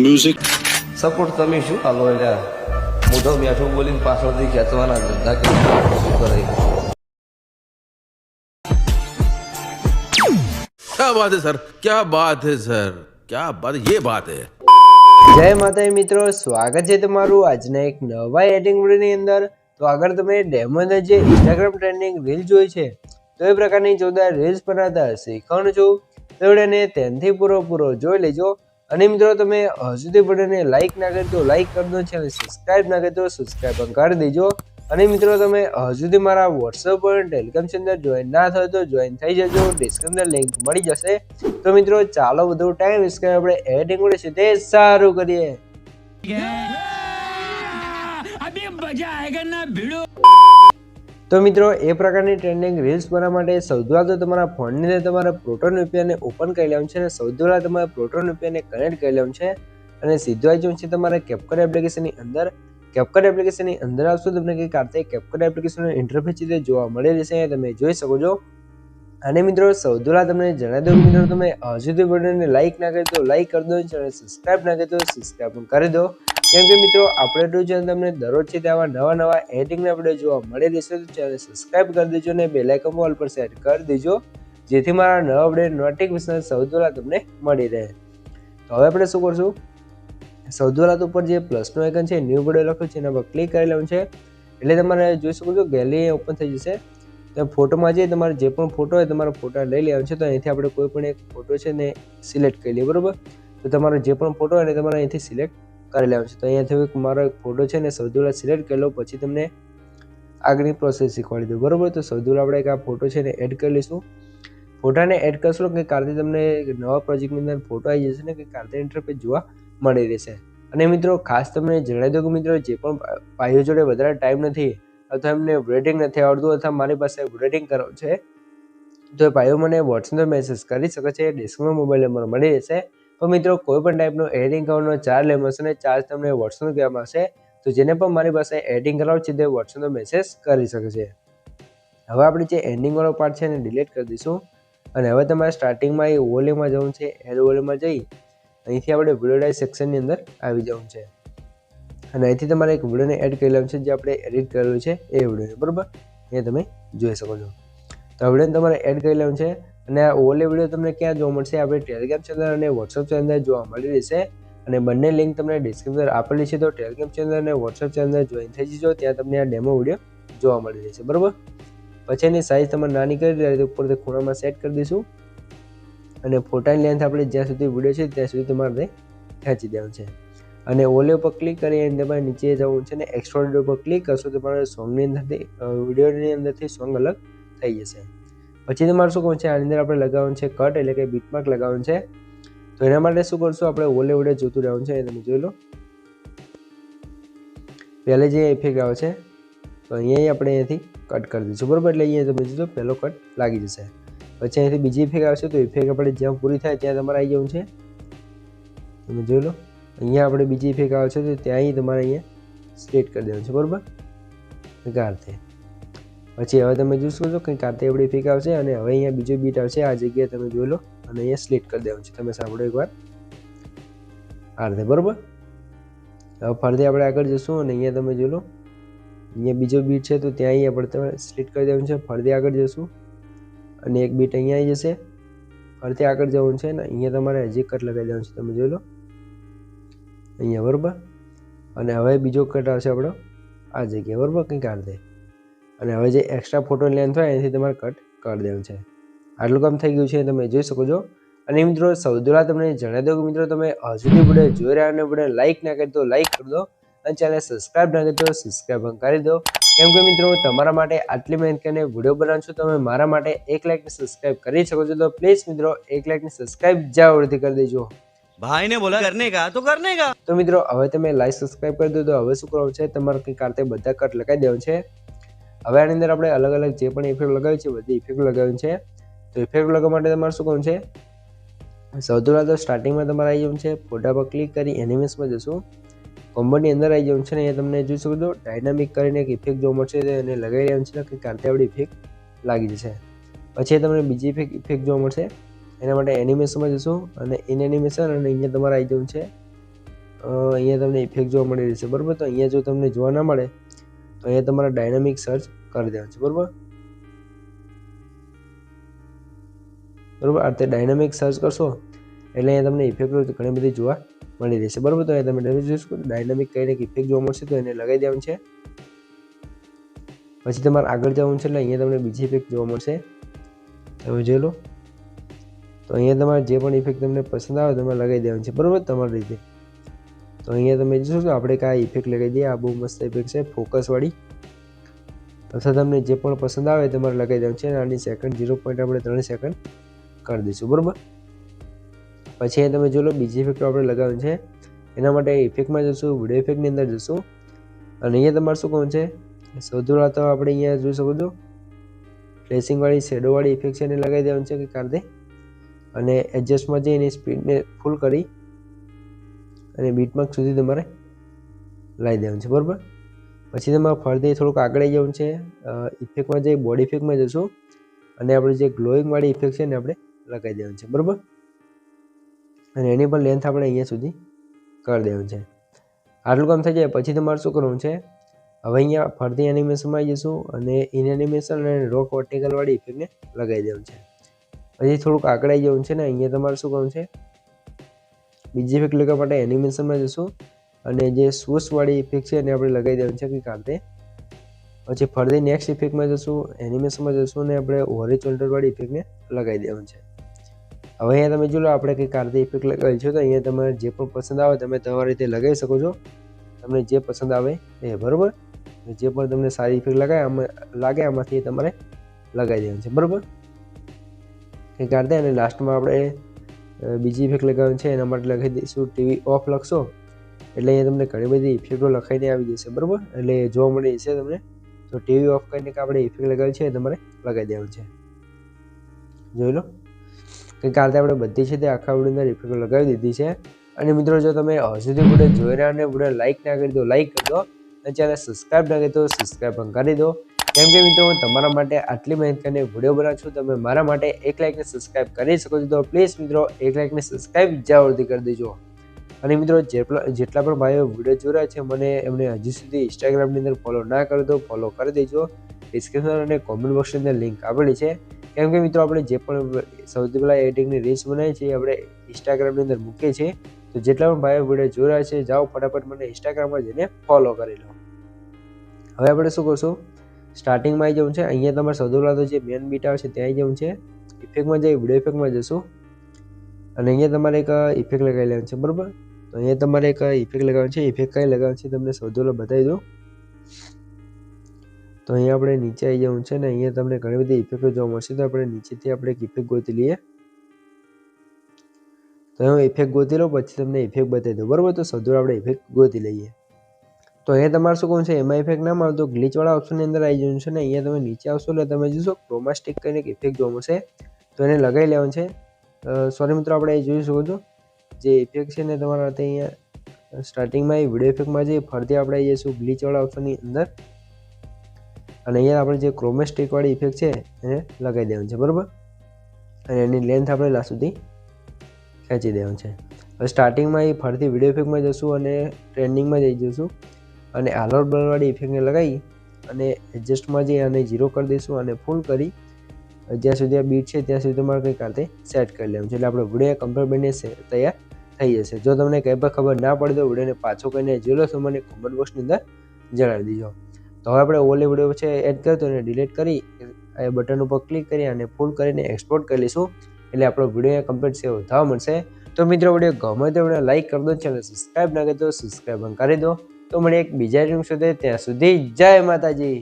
Music. Support તમે શું હાલો યાર મોઢો મીઠું બોલીને પાછળથી ખેંચવાના ધંધા કે શું કરે क्या बात है सर, क्या बात है सर, क्या बात, ये बात है। જય માતાજી મિત્રો, સ્વાગત છે તમારું આજના એક નવા એડિટિંગ વિડીયોની અંદર। તો આગળ તમે ડેમોની જે ઇન્સ્ટાગ્રામ ટ્રેન્ડિંગ રીલ જોઈ છે તો એ પ્રકારની જોરદાર રીલ્સ બનાવતા શીખવાનું છું, તો વિડીયોને ત્યાંથી પૂરો જોઈ લેજો। અને મિત્રો તમે હજુ સુધી વિડીયોને લાઇક ના કરી તો લાઇક કરી દો, ચેનલ સબસ્ક્રાઇબ ના કરી તો સબસ્ક્રાઇબ પણ કરી દેજો। અને મિત્રો તમે હજુ સુધી મારા વોટ્સઅપ પર ટેલિગ્રામ ચેનલ જોઈન ના થયો તો જોઈન થઈ જજો, ડિસ્ક્રિપ્શન લિંક મળી જશે। તો મિત્રો ચાલો વધુ ટાઈમ વેસ્ટ કરે આપણે એડિટિંગ વિડીયો છે તે સારું કરીએ। તો મિત્રો એ પ્રકારની ટ્રેન્ડિંગ રીલ્સ બનાવવા માટે સૌથી પહેલા તો તમારા ફોનની અંદર તમારે પ્રોટોન VPN ઓપન કરી લેવાનું છે અને સૌથી પહેલા તમારે પ્રોટોન VPN કનેક્ટ કરી લેવાનું છે અને સીધું આવી જવું છે તમારે કેપકટ એપ્લિકેશનની અંદર। કેપકટ એપ્લિકેશનની અંદર આવશો તમને કંઈક આ રીતે કેપકટ એપ્લિકેશનનો ઇન્ટરફેસ છે તે જોવા મળી રહેશે, તમે જોઈ શકો છો। અને મિત્રો સૌથી પહેલા તમને જણાવી દઉં મિત્રો તમે હજુ સુધી વિડીયોને લાઇક ના કરી તો લાઇક કરી દો, ચેનલ સબસ્ક્રાઇબ ના કરી તો સબસ્ક્રાઇબ પણ કરી દો, કેમ કે મિત્રો આપણે તો ચેનલ તમને દરરોજ છે તેવા નવા એડિટિંગના વિડીયો જોવા મળી રહેશે। તો ચેનલ સબસ્ક્રાઇબ કરી દેજો અને બેલ આઇકન ઓલ પર સેટ કરી દેજો, જેથી મારા નવા વિડીયો નોટિફિકેશન સૌથી પહેલા તમને મળી રહે। તો હવે આપણે શું કરશું, સૌથી પહેલા તો ઉપર જે પ્લસનો આઇકન છે ન્યૂ વિડીયો લખ્યું છે એના પર ક્લિક કરી લેવાનું છે, એટલે તમારે જોઈ શકો છો ગેલેરી ઓપન થઈ જશે। તો ફોટોમાં જઈ તમારે જે પણ ફોટો હોય તમારો ફોટા લઈ લેવાનો છે, તો અહીંથી આપણે કોઈ પણ એક ફોટો છે ને સિલેક્ટ કરી લઈએ, બરાબર। તો તમારો જે પણ ફોટો હોય ને તમારે અહીંથી સિલેક્ટ કરી લેવાનો છે। તો અહીંયાથી મારો એક ફોટો છે ને સૌથી પહેલા સિલેક્ટ કરી લો, પછી તમને આગળની પ્રોસેસ શીખવાડી દઉં, બરાબર। તો સૌથી પહેલા આપણે એક આ ફોટો છે ને એડ કરી લઈશું। ફોટાને એડ કરશો કે કારથી તમને નવા પ્રોજેક્ટની અંદર ફોટો આવી જશે ને કે કારથી ઇન્ટરફેસ જોવા મળી રહેશે। અને મિત્રો ખાસ તમને જણાવી દઉં કે મિત્રો જે પણ ભાઈઓ જોડે વધારે ટાઈમ નથી અથવા એમને બ્રેડિંગ નથી આવડતું અથવા મારી પાસે બ્રેડિંગ કરાવવું છે તો એ ભાઈઓ મને વોટ્સએપ મેસેજ કરી શકે છે, ડિસ્ક્રિપ્શનમાં મોબાઈલ નંબર મળી રહેશે। તો મિત્રો કોઈ પણ ટાઈપનો એડિટિંગ કરવાનો ચાર્જ લેવામાં આવશે અને ચાર્જ તમને વોટ્સએપ કહેવામાં આવશે, તો જેને પણ મારી પાસે એડિટિંગ કરાવવું છે તે વોટ્સએપનો મેસેજ કરી શકે છે। હવે આપણે જે એન્ડિંગ વાળો પાર્ટ છે એને ડિલીટ કરી દઈશું અને હવે તમારે સ્ટાર્ટિંગમાં એ વોલ્યુમમાં જવું છે, એડ વોલ્યુમમાં જઈ અહીંથી આપણે વિડીયો ડાય સેક્શનની અંદર આવી જવું છે અને અહીંથી તમારે એક વિડીયોને એડ કરી લેવાનું છે જે આપણે એડિટ કરેલું છે એ વિડીયોને, બરાબર, એ તમે જોઈ શકો છો। તો વિડીયોને તમારે એડ કરી લેવાનું છે અને આ ઓલે વિડીયો તમને ક્યાં જોવા મળશે, આપણે ટેલિગ્રામ ચેનલ અને વોટ્સઅપ ચેનલ જોવા મળી રહેશે અને બંને લિંક તમને ડિસ્ક્રિપ્શન આપેલી છે। તો ટેલિગ્રામ ચેનલ અને વોટ્સઅપ ચેનલ જોઈન થઈ જજો, ત્યાં તમને આ ડેમો વિડીયો જોવા મળી રહેશે, બરાબર। પછી એની સાઇઝ તમારે નાની કરી દે ઉપરથી ખૂણામાં સેટ કરી દઈશું અને ફોટાની લેન્થ આપણે જ્યાં સુધી વિડીયો છે ત્યાં સુધી તમારે ખેંચી દેવાનું છે અને ઓલે ઉપર ક્લિક કરી અને તમારે નીચે જવું છે ને એક્સટ્રોડ ઉપર ક્લિક કરશો તો તમારે સોંગની અંદરથી વિડીયોની અંદરથી સોંગ અલગ થઈ જશે। પછી તમારે શું કરવું છે, આની અંદર આપણે લગાવવાનું છે કટ, એટલે કે બીટમાર્ક લગાવવાનું છે। તો એના માટે શું કરશું, આપણે ઓલે વિડીયો જોતું રહેવાનું છે, તમે જોઈ લો। પહેલે જે ઇફેક્ટ આવે છે તો અહીંયા આપણે અહીંયાથી કટ કરી દઈશું, બરાબર, એટલે અહીંયા તમે જોજો પહેલો કટ લાગી જશે। પછી અહીંયાથી બીજી ઇફેક્ટ આવશે તો ઇફેક્ટ આપણે જ્યાં પૂરી થાય ત્યાં તમારે આવી જવું છે, તમે જોઈ લો। અહીંયા આપણે બીજી ઇફેક્ટ આવે છે તો ત્યાં તમારે અહીંયા સ્ટ્રેટ કરી દેવાનું છે, બરાબર, કારતે। પછી હવે તમે જોશો તો કંઈક કારતે આપણી ઇફેક્ટ આવશે અને હવે અહીંયા બીજો બીટ આવશે, આ જગ્યાએ તમે જોઈ લો અને અહીંયા સ્લીટ કરી દેવાનું છે, તમે સાંભળો એકવાર આ રીતે, બરાબર। હવે ફરીથી આપણે આગળ જશું અને અહીંયા તમે જોઈ લો અહીંયા બીજો બીટ છે તો ત્યાં આપણે તમારે સ્લીટ કરી દેવાનું છે, ફરીથી આગળ જશું અને એક બીટ અહીંયા આવી જશે, ફરીથી આગળ જવાનું છે ને અહીંયા તમારે હજી કટ લગાવી દેવાનું છે, તમે જોઈ લો અહીંયા, બરાબર। અને હવે બીજો કટ આવશે આપણો આ જગ્યાએ, બરાબર, કંઈક આ રીતે। અને હવે જે એક્સ્ટ્રા ફોટો લેન્થ હોય એનાથી તમારે કટ કરી દેવાનું છે। આટલું કામ થઈ ગયું છે તમે જોઈ શકો છો। અને મિત્રો સૌથી પહેલાં તમને જણાવી દઉં કે મિત્રો તમે હજુ સુધી વિડીયો જોઈ રહ્યા અને વિડીયો લાઇક ના કરી તો લાઇક કરી દો અને ચેનલ સબસ્ક્રાઇબ ના કરી તો સબસ્ક્રાઇબ પણ કરી દો, કેમ કે મિત્રો હું તમારા માટે આટલી મહેનત કરીને વિડીયો બનાવું છું, તમે મારા માટે 1 લાઇકને સબસ્ક્રાઇબ કરી શકો છો। તો પ્લીઝ મિત્રો 1 લાઇકને સબસ્ક્રાઇબ જરૂરથી કરી દેજો। भाई ने बोला करने का तो करने का। તો મિત્રો હવે તમે લાઈક સબસ્ક્રાઇબ કરી દો, તો હવે શું કરવાનું છે, તમારે કંઈક કારતે બધા કટ લગાવી દેવાનું છે। હવે આની અંદર આપણે અલગ અલગ જે પણ ઇફેક્ટ લગાવી છે બધી ઇફેક્ટ લગાવવાની છે। તો ઇફેક્ટ લગાવવા માટે તમારે શું કરવાનું છે, સૌથી પહેલાં તો સ્ટાર્ટિંગમાં તમારે આવી જવું છે, ફોટા પર ક્લિક કરી એનિમેશનમાં જશું, કોમ્બોની અંદર આવી જવું છે ને અહીંયા તમને જોઈ શકો છો ડાયનામિક કરીને એક ઇફેક્ટ જોવા મળશે, એને લગાવી દેવાનું છે કે કારતે આપણી ઇફેક્ટ લાગી જશે। પછી તમને બીજી ઇફેક્ટ જોવા મળશે, એના માટે એનિમેશનમાં જશું અને ઇન એનિમેશન અને અહીંયા તમારે આવી જવું છે અહીંયા તમને ઇફેક્ટ જોવા મળી રહેશે, બરાબર. તો અહીંયા જો તમને જોવા ના મળે તો અહીંયા તમારે ડાયનામિક સર્ચ કરી દેવાનું છે, બરાબર. બરાબર, આ રીતે ડાયનામિક સર્ચ કરશો એટલે અહીંયા તમને ઇફેક્ટ ઘણી બધી જોવા મળી રહેશે, બરાબર. તો અહીંયા તમે ડાયનામિક કઈને ઇફેક્ટ જોવા મળશે તો એને લગાવી દેવાનું છે. પછી તમારે આગળ જવાનું છે એટલે અહીંયા તમને બીજી ઇફેક્ટ જોવા મળશે, તમે જોઈ લો. તો અહીંયા તમારે જે પણ ઇફેક્ટ તમને પસંદ આવે તમારે લગાવી દેવાની છે, બરાબર, તમારી રીતે. તો અહીંયા તમે જોશો આપણે કયા ઇફેક્ટ લગાવી દઈએ. આ બહુ મસ્ત ઇફેક્ટ છે, ફોકસવાળી. અથવા તમને જે પણ પસંદ આવે તમારે લગાવી દેવાનું છે. આની સેકન્ડ 0. આપણે 3 સેકન્ડ કરી દઈશું, બરાબર. પછી અહીંયા તમે જોઈ લો બીજી ઇફેક્ટ આપણે લગાવવાની છે. એના માટે ઇફેક્ટમાં જશું, વિડીયો ઇફેક્ટની અંદર જશું અને અહીંયા તમારે શું કહું છે, સૌથી પહેલાં તો આપણે અહીંયા જોઈ શકો છો ફ્લેશિંગવાળી શેડોવાળી ઇફેક્ટ છે એને લગાવી દેવાનું છે કે કાઢે અને એડજસ્ટમાં જઈ એની સ્પીડને ફૂલ કરી અને બીટમાર્ક સુધી તમારે લાવી દેવાનું છે, બરાબર. પછી તમારે ફરીથી થોડુંક આગળ આવી જવાનું છે. ઇફેક્ટમાં જઈ બોડી ઇફેક્ટમાં જશું અને આપણે જે ગ્લોઈંગવાળી ઇફેક્ટ છે ને આપણે લગાવી દેવાનું છે, બરાબર. અને એની પણ લેન્થ આપણે અહીંયા સુધી કરી દેવાનું છે. આટલું કામ થઈ જાય પછી તમારે શું કરવાનું છે, હવે અહીંયા ફરતી એનિમેશનમાં આવી જશું અને ઇન એનિમેશન અને રોક વર્ટિકલવાળી ઇફેક્ટને લગાવી દેવાનું છે. પછી થોડુંક આગળ આવી જવાનું છે ને અહીંયા તમારે શું કરવાનું છે, બીજી ઇફેક્ટ લગાવવા માટે એનિમેશનમાં જશું અને જે સ્વૂશવાળી ઇફેક્ટ છે એને આપણે લગાવી દેવાનું છે કે કાઢે. પછી ફરતી નેક્સ્ટ ઇફેક્ટમાં જશું, એનિમેશનમાં જશું અને આપણે હોરિઝોન્ટલવાળી ઇફેક્ટને લગાવી દેવાનું છે. હવે અહીંયા તમે જોઈ લો આપણે કંઈ કાઢતી ઇફેક્ટ લગાવી છે તો અહીંયા તમારે જે પણ પસંદ આવે તમે તમારી રીતે લગાવી શકો છો, તમને જે પસંદ આવે એ, બરાબર. જે પણ તમને સારી ઇફેક્ટ લાગે આમાંથી તમારે લગાવી દેવાનું છે, બરાબર. કંઈ કાઢતે અને લાસ્ટમાં આપણે બીજી ઇફેક્ટ લગાવવાની છે એના માટે લખી દઈશું ટીવી ઓફ લખશો એટલે અહીંયા તમને ઘણી બધી ઇફેક્ટો લખાઈને આવી જશે, બરાબર. એટલે જોવા મળી જશે તમને. તો ટીવી ઓફ કરીને આપણે ઇફેક્ટ લગાવી છે એ તમારે લગાવી દેવાનું છે, જોઈ લો. કંઈ કારણે આપણે બધી છે તે આખા વિડીયોની અંદર ઇફેક્ટો લગાવી દીધી છે. અને મિત્રો જો તમે હજુ સુધી વિડીયો જોઈ રહ્યા અને વિડીયો લાઇક ના કરી દો લાઇક કરી દો અને ચેનલ સબસ્ક્રાઈબ ના કરી દો સબસ્ક્રાઈબ પણ કરી દો. કેમ કે મિત્રો હું તમારા માટે આટલી મહેનત કરીને વિડીયો બનાવું છું, તમે મારા માટે 1 લાઇકને સબસ્ક્રાઈબ કરી શકો છો. તો પ્લીઝ મિત્રો 1 લાઇકને સબસ્ક્રાઈબ જરૂરથી કરી દેજો. અને મિત્રો જેટલા પણ ભાઈઓ વિડીયો જોઈ રહ્યા છે મને એમને હજી સુધી ઇન્સ્ટાગ્રામની અંદર ફોલો ના કરી દો, ફોલો કરી દેજો. ડિસ્ક્રિપ્શન અને કોમેન્ટ બોક્સની અંદર લિંક આપેલી છે. કેમ કે મિત્રો આપણે જે પણ સૌથી પહેલાં એડિટિંગની રીલ્સ બનાવીએ છીએ આપણે ઇન્સ્ટાગ્રામની અંદર મૂકીએ છીએ. તો જેટલા પણ ભાઈઓ વિડીયો જોઈ રહ્યા છે જાઓ ફટાફટ મને ઇન્સ્ટાગ્રામમાં જઈને ફોલો કરી લો. હવે આપણે શું કરશું, સ્ટાર્ટિંગમાં આવી જવું છે. અહીંયા તમારે સૌથી પહેલાં તો જે મેન બીટ આવે છે ત્યાં આવી જવું છે. ઇફેક્ટમાં જઈ વિડીયો ઇફેક્ટમાં જશું અને અહીંયા તમારે એક ઇફેક્ટ લગાવી લેવાનું છે, બરાબર. તો અહીંયા તમારે એક ઇફેક્ટ લગાવવાની છે. ઇફેક્ટ કઈ લગાવવાની છે તમને સૌથી પહેલાં બતાવી દઉં. તો અહીંયા આપણે નીચે આવી જવું છે ને અહીંયા તમને ઘણી બધી ઇફેક્ટો જોવા મળશે. તો આપણે નીચેથી આપણે એક ઇફેક્ટ ગોતી લઈએ. તો હું ઇફેક્ટ ગોતી લઉં પછી તમને ઇફેક્ટ બતાવી દઉં, બરાબર. તો સૌથી આપણે ઇફેક્ટ ગોતી લઈએ. તો અહીંયા તમારે શું કહું છે, એમાં ઇફેક્ટ ના મળે તો ગ્લિચવાળા ઓપ્શનની અંદર આવી જવું છે ને અહીંયા તમે નીચે આવશો એટલે તમે જોશો ક્રોમાસ્ટિક કરીને એક ઇફેક્ટ જોવા મળશે. તો એને લગાવી લેવાનું છે. સોરી મિત્રો આપણે જોઈ શકો છો જે ઇફેક્ટ છે ને તમારા અહીંયા સ્ટાર્ટિંગમાં એ વિડીયો ઇફેક્ટમાં જે ફરતી આપણે આવી જઈશું ગ્લિચવાળા ઓપ્શનની અંદર અને અહીંયા આપણે જે ક્રોમેસ્ટિકવાળી ઇફેક્ટ છે એને લગાવી દેવાનું છે, બરાબર. અને એની લેન્થ આપણે લાસ્ટ સુધી ખેંચી દેવાનું છે. હવે સ્ટાર્ટિંગમાં એ ફરતી વિડીયો ઇફેક્ટમાં જશું અને ટ્રેન્ડિંગમાં જઈ જઈશું અને આલોર બ્લરવાળી ઇફેક્ટને લગાવી અને એડજસ્ટમાં જઈ અને 0 કરી દઈશું અને ફૂલ કરી જ્યાં સુધી આ બીટ છે ત્યાં સુધી તમારે કંઈ કારતે સેટ કરી લેવાનું છે. એટલે આપણે વિડીયો કમ્પ્લીટ બનીને તૈયાર થઈ જશે. જો તમને કંઈ પણ ખબર ના પડે તો વિડીયોને પાછો કરીને જોઈ લો તો મને કોમેન્ટ બોક્સની અંદર જણાવી દીજો. તો હવે આપણે ઓલે વિડીયો છે એડ કરતો અને ડિલીટ કરી એ બટન ઉપર ક્લિક કરી અને ફૂલ કરીને એક્સપોર્ટ કરી લઈશું એટલે આપણો વિડીયો કમ્પ્લીટ સેવ થવા મળશે. તો મિત્રો વિડીયો ગમે તો વિડીયો લાઇક કરી દો, ચેનલ સબસ્ક્રાઈબ ના કરી દો સબસ્ક્રાઈબ કરી દો. તો મળીએ એક બીજા રીમ સુધી, ત્યાં સુધી જય માતાજી.